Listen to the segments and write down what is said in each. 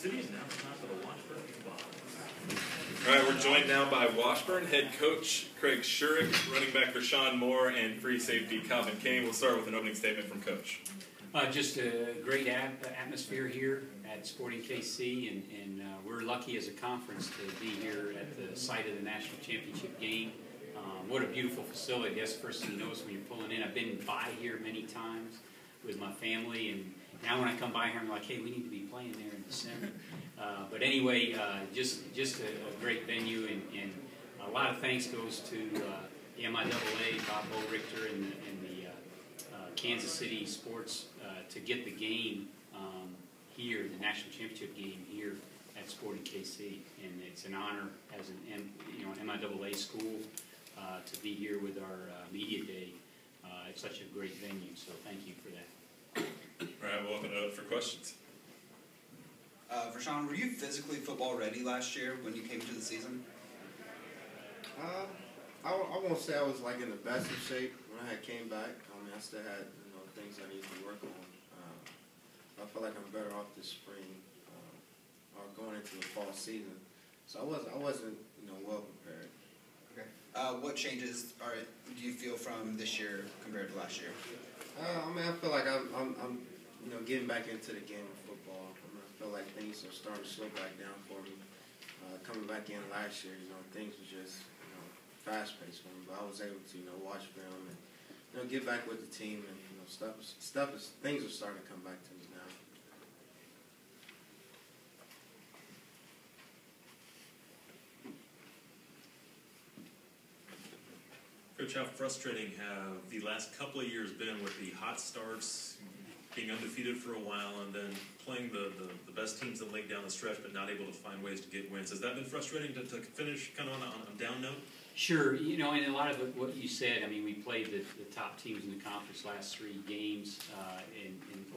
City is now time for the Washburn Ichabods. All right, we're joined now by Washburn head coach Craig Schurig, running back Vershon Moore, and free safety Calvin Kenney. We'll start with an opening statement from Coach. Just a great atmosphere here at Sporting KC, and we're lucky as a conference to be here at the site of the national championship game. What a beautiful facility. That's the first thing you notice when you're pulling in. I've been by here many times with my family, and now when I come by here, I'm like, hey, we need to be playing there in December. But anyway, just a great venue, and a lot of thanks goes to the MIAA, Bob Richter, and the Kansas City Sports to get the game here, the national championship game here at Sporting KC, and it's an honor as an MIAA school to be here with our media day. It's such a great venue, so thank you for that. All right, we'll open it up for questions. Vershawn, were you physically football ready last year when you came to the season? I won't say I was like in the best of shape when I came back. I mean, I still had things I needed to work on. I feel like I'm better off this spring or going into the fall season. So I wasn't well prepared. Okay. What changes do you feel from this year compared to last year? I mean, I feel like I'm getting back into the game of football. I feel like things are starting to slow back down for me. Coming back in last year, things were just fast-paced for me, but I was able to watch film and get back with the team, and things are starting to come back to me now. Coach, how frustrating have the last couple of years been with the hot starts, being undefeated for a while, and then playing the best teams in the league down the stretch, but not able to find ways to get wins? Has that been frustrating to finish kind of on a down note? Sure, and a lot of what you said, I mean, we played the top teams in the conference last 3 games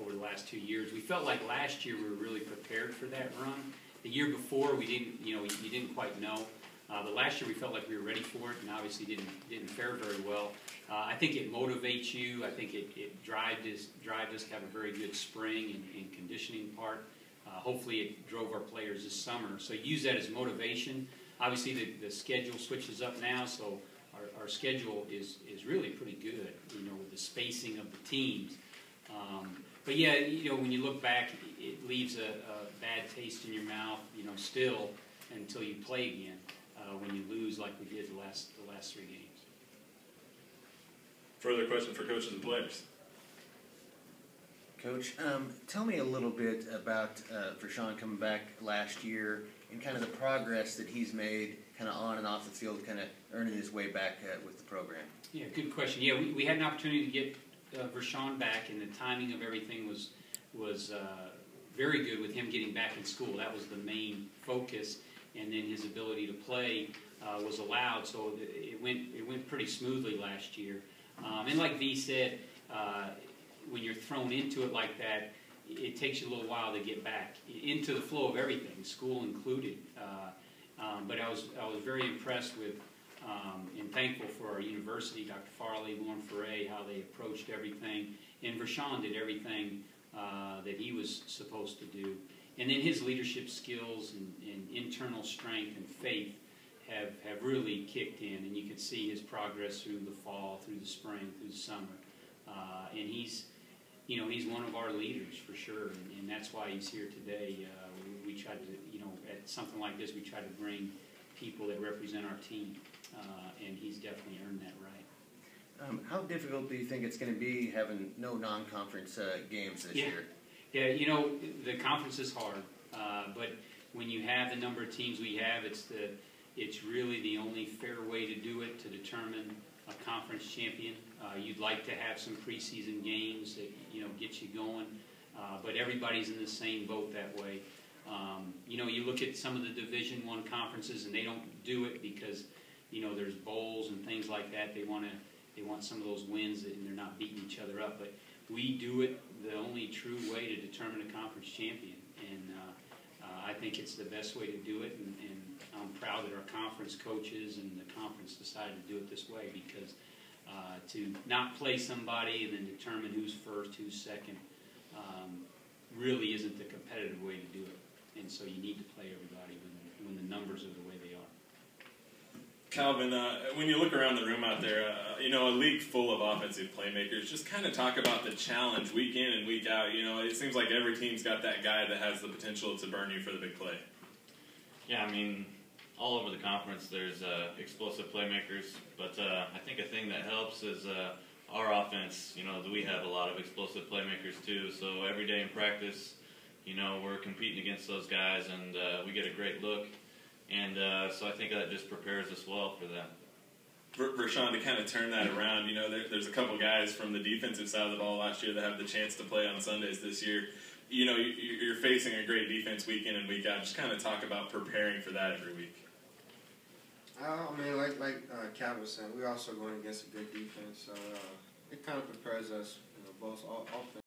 over the last 2 years. We felt like last year we were really prepared for that run. The year before, we didn't, you didn't quite know. But last year we felt like we were ready for it, and obviously didn't fare very well. I think it motivates you. I think it drives us to have a very good spring and conditioning part. Hopefully it drove our players this summer. So use that as motivation. Obviously the schedule switches up now, so our schedule is really pretty good, with the spacing of the teams. But yeah, when you look back, it leaves a bad taste in your mouth, still until you play again. When you lose like we did the last 3 games. Further question for coaches and players. Coach, tell me a little bit about Vershawn coming back last year and kind of the progress that he's made kind of on and off the field, kind of earning his way back with the program. Yeah, good question. Yeah, we had an opportunity to get Vershawn back, and the timing of everything was very good with him getting back in school. That was the main focus. And then his ability to play was allowed, so it went pretty smoothly last year. And like V said, when you're thrown into it like that, it takes you a little while to get back into the flow of everything, school included. But I was very impressed with and thankful for our university, Dr. Farley, Lauren Foray, how they approached everything, and Vershawn did everything that he was supposed to do. And then his leadership skills and internal strength and faith have really kicked in, and you can see his progress through the fall, through the spring, through the summer. And he's one of our leaders for sure, and that's why he's here today. We try to, at something like this, we try to bring people that represent our team, and he's definitely earned that right. How difficult do you think it's going to be having no non-conference games this year? Yeah, the conference is hard, but when you have the number of teams we have, it's really the only fair way to do it, to determine a conference champion. You'd like to have some preseason games that get you going, but everybody's in the same boat that way. You look at some of the Division I conferences, and they don't do it because there's bowls and things like that. They want some of those wins, and they're not beating each other up, but we do it the only true way to determine a conference champion, and I think it's the best way to do it, and I'm proud that our conference coaches and the conference decided to do it this way, because to not play somebody and then determine who's first, who's second, really isn't the competitive way to do it. And so you need to play everybody when the numbers are the way they are. Calvin, when you look around the room out there, a league full of offensive playmakers, just kind of talk about the challenge week in and week out. It seems like every team's got that guy that has the potential to burn you for the big play. Yeah, I mean, all over the conference there's explosive playmakers, but I think a thing that helps is our offense. We have a lot of explosive playmakers too, so every day in practice, we're competing against those guys, and we get a great look. And so I think that just prepares us well for that. Vershawn, to kind of turn that around, there's a couple guys from the defensive side of the ball last year that have the chance to play on Sundays this year. You're facing a great defense week in and week out. Just kind of talk about preparing for that every week. I mean, like Calvin was saying, we're also going against a good defense, so it kind of prepares us, both offense